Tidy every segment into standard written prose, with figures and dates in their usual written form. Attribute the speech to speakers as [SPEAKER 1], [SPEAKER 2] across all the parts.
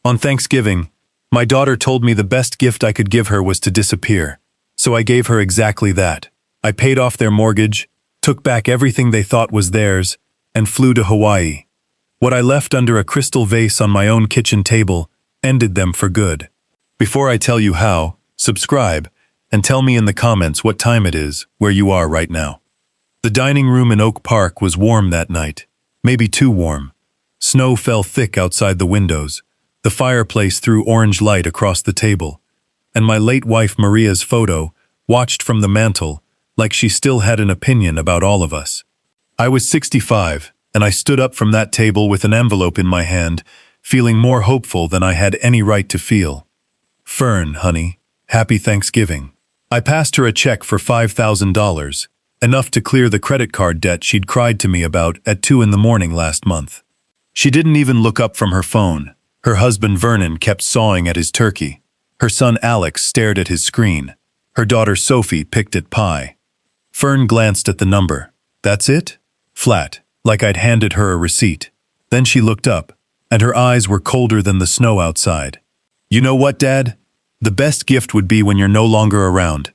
[SPEAKER 1] On Thanksgiving, my daughter told me the best gift I could give her was to disappear. So I gave her exactly that. I paid off their mortgage, took back everything they thought was theirs, and flew to Hawaii. What I left under a crystal vase on my own kitchen table ended them for good. Before I tell you how, subscribe, and tell me in the comments what time it is where you are right now. The dining room in Oak Park was warm that night, maybe too warm. Snow fell thick outside the windows. The fireplace threw orange light across the table, and my late wife Maria's photo watched from the mantel like she still had an opinion about all of us. I was 65, and I stood up from that table with an envelope in my hand, feeling more hopeful than I had any right to feel. Fern, honey, happy Thanksgiving. I passed her a check for $5,000, enough to clear the credit card debt she'd cried to me about at 2 in the morning last month. She didn't even look up from her phone. Her husband Vernon kept sawing at his turkey. Her son Alex stared at his screen. Her daughter Sophie picked at pie. Fern glanced at the number. That's it? Flat, like I'd handed her a receipt. Then she looked up, and her eyes were colder than the snow outside. You know what, Dad? The best gift would be when you're no longer around.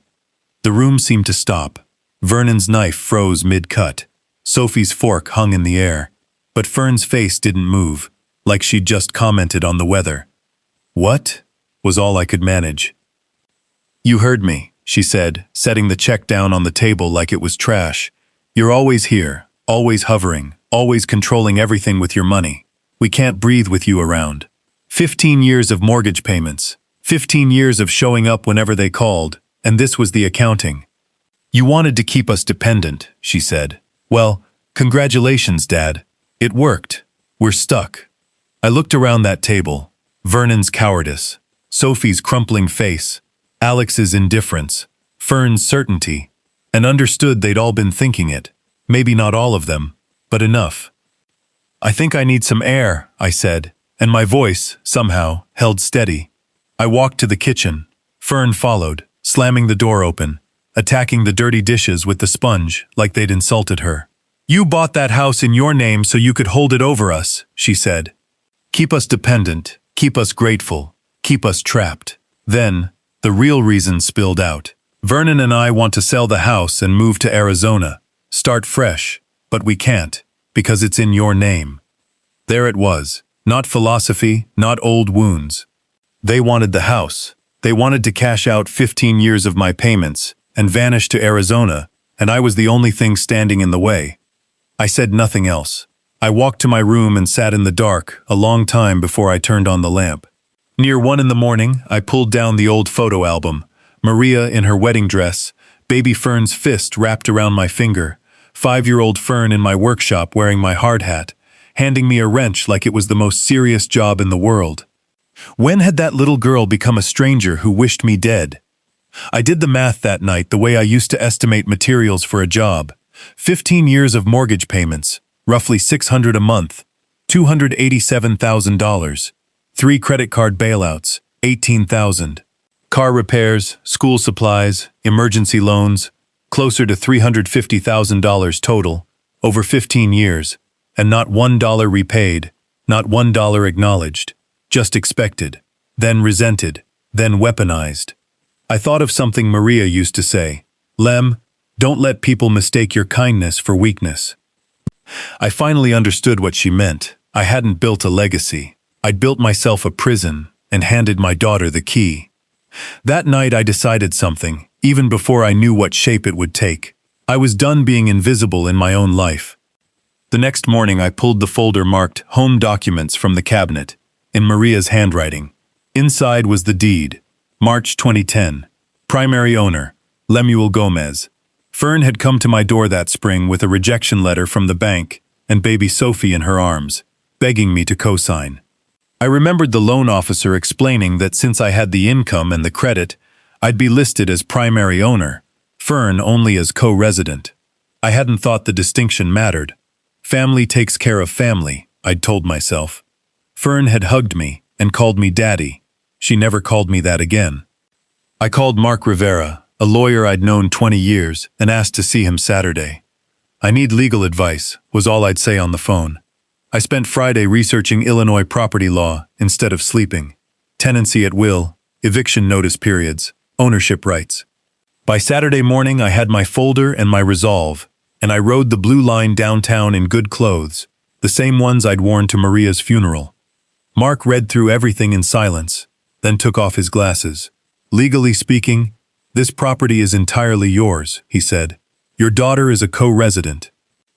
[SPEAKER 1] The room seemed to stop. Vernon's knife froze mid-cut. Sophie's fork hung in the air. But Fern's face didn't move, like she'd just commented on the weather. What? Was all I could manage. You heard me, she said, setting the check down on the table like it was trash. You're always here, always hovering, always controlling everything with your money. We can't breathe with you around. 15 years of mortgage payments, 15 years of showing up whenever they called, and this was the accounting. You wanted to keep us dependent, she said. Well, congratulations, Dad. It worked. We're stuck. I looked around that table. Vernon's cowardice, Sophie's crumpling face, Alex's indifference, Fern's certainty, and understood they'd all been thinking it. Maybe not all of them, but enough. I think I need some air, I said, and my voice, somehow, held steady. I walked to the kitchen. Fern followed, slamming the door open, attacking the dirty dishes with the sponge like they'd insulted her. You bought that house in your name so you could hold it over us, she said. Keep us dependent, keep us grateful, keep us trapped. Then, the real reason spilled out. Vernon and I want to sell the house and move to Arizona, start fresh, but we can't, because it's in your name. There it was, not philosophy, not old wounds. They wanted the house. They wanted to cash out 15 years of my payments and vanish to Arizona, and I was the only thing standing in the way. I said nothing else. I walked to my room and sat in the dark a long time before I turned on the lamp. Near 1 in the morning, I pulled down the old photo album. Maria in her wedding dress, baby Fern's fist wrapped around my finger, 5-year-old Fern in my workshop wearing my hard hat, handing me a wrench like it was the most serious job in the world. When had that little girl become a stranger who wished me dead? I did the math that night the way I used to estimate materials for a job. 15 years of mortgage payments, roughly $600 a month, $287,000. 3 credit card bailouts, $18,000. Car repairs, school supplies, emergency loans, closer to $350,000 total, over 15 years, and not $1 repaid, not $1 acknowledged, just expected, then resented, then weaponized. I thought of something Maria used to say, Lem, don't let people mistake your kindness for weakness. I finally understood what she meant. I hadn't built a legacy. I'd built myself a prison and handed my daughter the key. That night I decided something, even before I knew what shape it would take. I was done being invisible in my own life. The next morning I pulled the folder marked Home Documents from the cabinet, in Maria's handwriting. Inside was the deed. March 2010. Primary owner, Lemuel Gomez. Fern had come to my door that spring with a rejection letter from the bank and baby Sophie in her arms, begging me to co-sign. I remembered the loan officer explaining that since I had the income and the credit, I'd be listed as primary owner, Fern only as co-resident. I hadn't thought the distinction mattered. Family takes care of family, I'd told myself. Fern had hugged me and called me Daddy. She never called me that again. I called Mark Rivera, a lawyer I'd known 20 years, and asked to see him Saturday. I need legal advice, was all I'd say on the phone. I spent Friday researching Illinois property law instead of sleeping. Tenancy at will, eviction notice periods, ownership rights. By Saturday morning, I had my folder and my resolve, and I rode the blue line downtown in good clothes, the same ones I'd worn to Maria's funeral. Mark read through everything in silence, then took off his glasses. Legally speaking, this property is entirely yours, he said. Your daughter is a co-resident.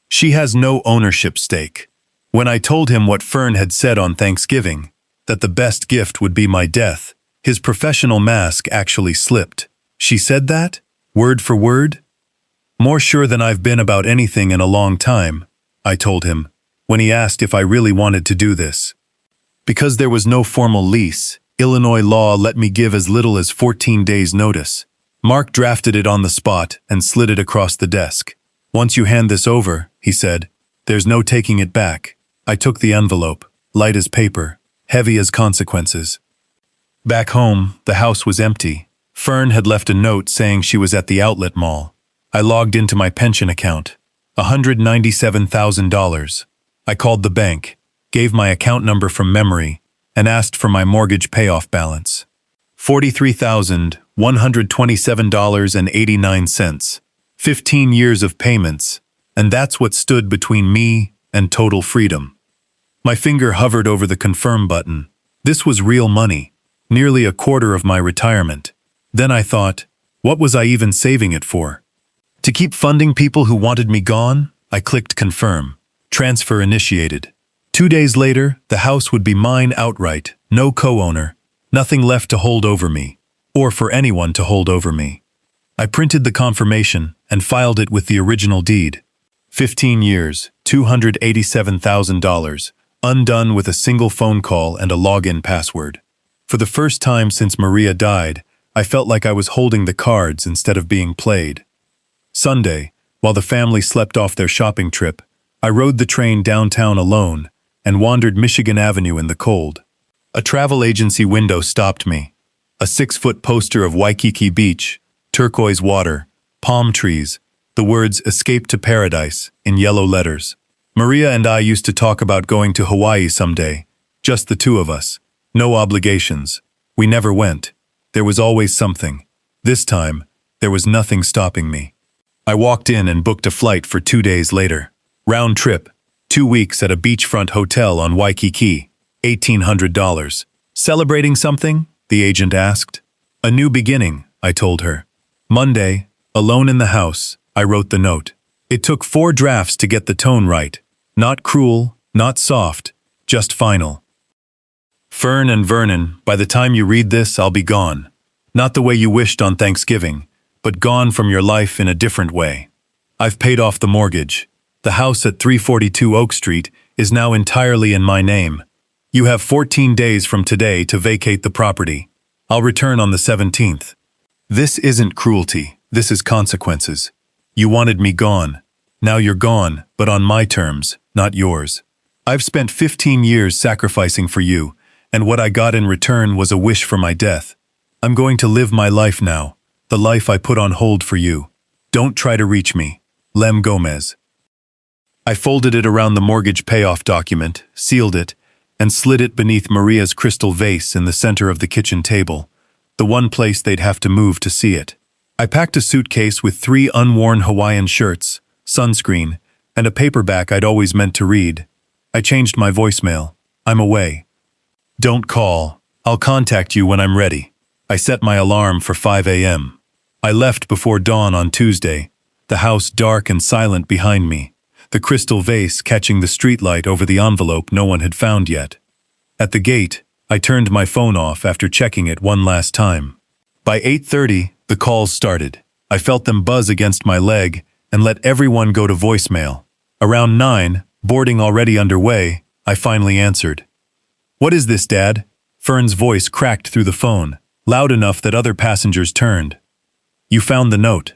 [SPEAKER 1] She has no ownership stake. When I told him what Fern had said on Thanksgiving, that the best gift would be my death, his professional mask actually slipped. She said that? Word for word? More sure than I've been about anything in a long time, I told him, when he asked if I really wanted to do this. Because there was no formal lease, Illinois law let me give as little as 14 days' notice. Mark drafted it on the spot and slid it across the desk. Once you hand this over, he said, there's no taking it back. I took the envelope, light as paper, heavy as consequences. Back home, the house was empty. Fern had left a note saying she was at the outlet mall. I logged into my pension account. $197,000. I called the bank, gave my account number from memory, and asked for my mortgage payoff balance. $43,127.89. 15 years of payments, and that's what stood between me and total freedom. My finger hovered over the confirm button. This was real money, nearly a quarter of my retirement. Then I thought, what was I even saving it for? To keep funding people who wanted me gone? I clicked confirm. Transfer initiated. 2 days later, the house would be mine outright, no co-owner, nothing left to hold over me, or for anyone to hold over me. I printed the confirmation and filed it with the original deed. 15 years, $287,000, undone with a single phone call and a login password. For the first time since Maria died, I felt like I was holding the cards instead of being played. Sunday, while the family slept off their shopping trip, I rode the train downtown alone and wandered Michigan Avenue in the cold. A travel agency window stopped me. A 6-foot poster of Waikiki Beach, turquoise water, palm trees, the words "Escape to Paradise" in yellow letters. Maria and I used to talk about going to Hawaii someday, just the two of us. No obligations. We never went. There was always something. This time, there was nothing stopping me. I walked in and booked a flight for 2 days later. Round trip, 2 weeks at a beachfront hotel on Waikiki, $1,800. Celebrating something? The agent asked. A new beginning, I told her. Monday, alone in the house, I wrote the note. It took 4 drafts to get the tone right. Not cruel, not soft, just final. Fern and Vernon, by the time you read this, I'll be gone. Not the way you wished on Thanksgiving, but gone from your life in a different way. I've paid off the mortgage. The house at 342 Oak Street is now entirely in my name. You have 14 days from today to vacate the property. I'll return on the 17th. This isn't cruelty, this is consequences. You wanted me gone. Now you're gone, but on my terms, not yours. I've spent 15 years sacrificing for you, and what I got in return was a wish for my death. I'm going to live my life now, the life I put on hold for you. Don't try to reach me. Lem Gomez. I folded it around the mortgage payoff document, sealed it, and slid it beneath Maria's crystal vase in the center of the kitchen table, the one place they'd have to move to see it. I packed a suitcase with 3 unworn Hawaiian shirts, sunscreen, and a paperback I'd always meant to read. I changed my voicemail. I'm away. Don't call. I'll contact you when I'm ready. I set my alarm for 5 a.m. I left before dawn on Tuesday, the house dark and silent behind me, the crystal vase catching the streetlight over the envelope no one had found yet. At the gate, I turned my phone off after checking it one last time. By 8:30, the calls started. I felt them buzz against my leg and let everyone go to voicemail. Around 9, boarding already underway, I finally answered. What is this, Dad? Fern's voice cracked through the phone, loud enough that other passengers turned. You found the note.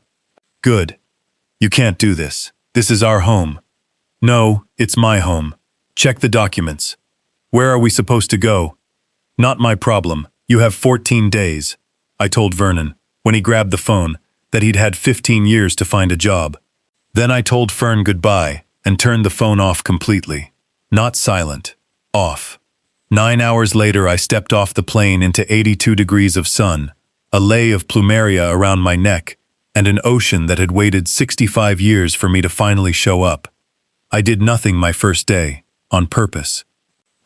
[SPEAKER 1] Good. You can't do this. This is our home. No, it's my home. Check the documents. Where are we supposed to go? Not my problem. You have 14 days. I told Vernon, when he grabbed the phone, that he'd had 15 years to find a job. Then I told Fern goodbye and turned the phone off completely. not silent, off. 9 hours later, I stepped off the plane into 82 degrees of sun, a lay of plumeria around my neck, and an ocean that had waited 65 years for me to finally show up. I did nothing my first day, on purpose.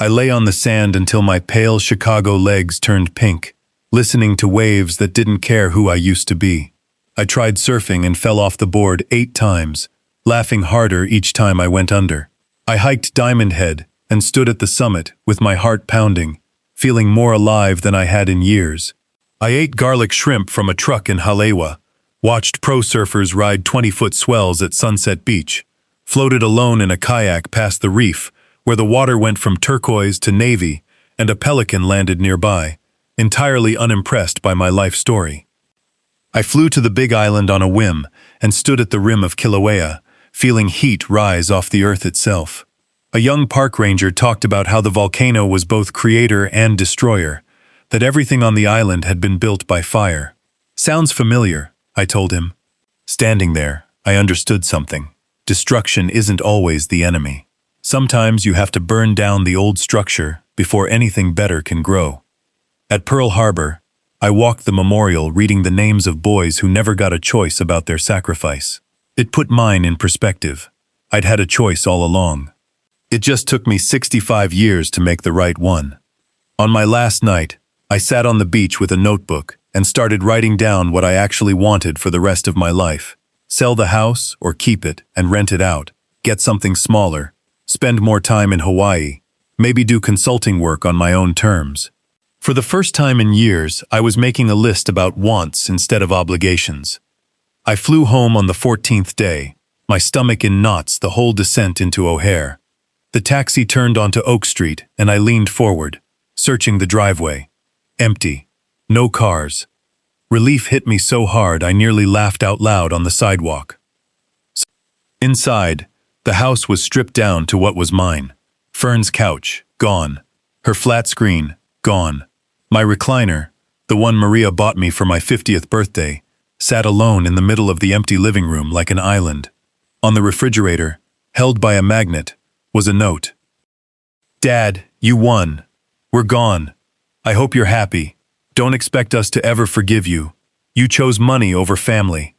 [SPEAKER 1] I lay on the sand until my pale Chicago legs turned pink, listening to waves that didn't care who I used to be. I tried surfing and fell off the board 8 times, laughing harder each time I went under. I hiked Diamond Head and stood at the summit with my heart pounding, feeling more alive than I had in years. I ate garlic shrimp from a truck in Halewa, watched pro surfers ride 20-foot swells at Sunset Beach, floated alone in a kayak past the reef where the water went from turquoise to navy and a pelican landed nearby, entirely unimpressed by my life story. I flew to the Big Island on a whim and stood at the rim of Kilauea, feeling heat rise off the earth itself. A young park ranger talked about how the volcano was both creator and destroyer, that everything on the island had been built by fire. Sounds familiar, I told him. Standing there, I understood something. Destruction isn't always the enemy. Sometimes you have to burn down the old structure before anything better can grow. At Pearl Harbor, I walked the memorial reading the names of boys who never got a choice about their sacrifice. It put mine in perspective. I'd had a choice all along. It just took me 65 years to make the right one. On my last night, I sat on the beach with a notebook and started writing down what I actually wanted for the rest of my life. Sell the house or keep it and rent it out, get something smaller, spend more time in Hawaii, maybe do consulting work on my own terms. For the first time in years, I was making a list about wants instead of obligations. I flew home on the 14th day, my stomach in knots the whole descent into O'Hare. The taxi turned onto Oak Street and I leaned forward, searching the driveway. Empty. No cars. Relief hit me so hard I nearly laughed out loud on the sidewalk. Inside, the house was stripped down to what was mine. Fern's couch, gone. Her flat screen, gone. My recliner, the one Maria bought me for my 50th birthday, sat alone in the middle of the empty living room like an island. On the refrigerator, held by a magnet, was a note. Dad, you won. We're gone. I hope you're happy. Don't expect us to ever forgive you. You chose money over family.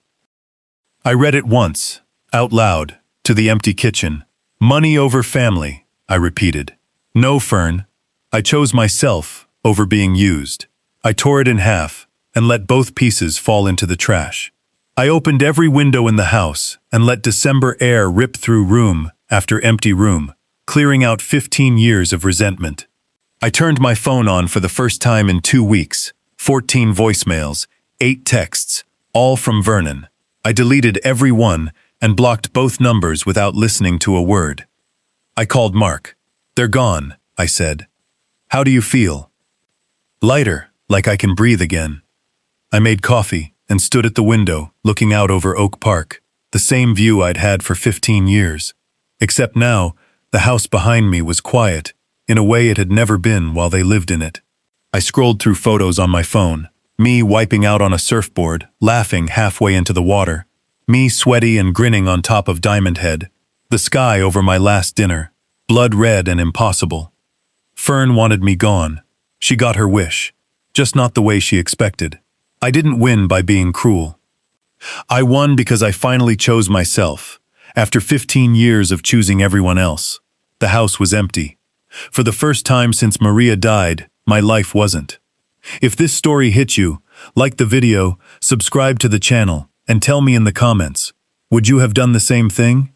[SPEAKER 1] I read it once, out loud, to the empty kitchen. Money over family, I repeated. No, Fern. I chose myself over being used. I tore it in half and let both pieces fall into the trash. I opened every window in the house and let December air rip through room after empty room, clearing out 15 years of resentment. I turned my phone on for the first time in 2 weeks, 14 voicemails, 8 texts, all from Vernon. I deleted every one and blocked both numbers without listening to a word. I called Mark. They're gone, I said. How do you feel? Lighter, like I can breathe again. I made coffee and stood at the window, looking out over Oak Park, the same view I'd had for 15 years. Except now, the house behind me was quiet, in a way it had never been while they lived in it. I scrolled through photos on my phone, me wiping out on a surfboard, laughing halfway into the water, me sweaty and grinning on top of Diamond Head, the sky over my last dinner, blood red and impossible. Fern wanted me gone. She got her wish, just not the way she expected. I didn't win by being cruel. I won because I finally chose myself, after 15 years of choosing everyone else. The house was empty. For the first time since Maria died, my life wasn't. If this story hit you, like the video, subscribe to the channel, and tell me in the comments, would you have done the same thing?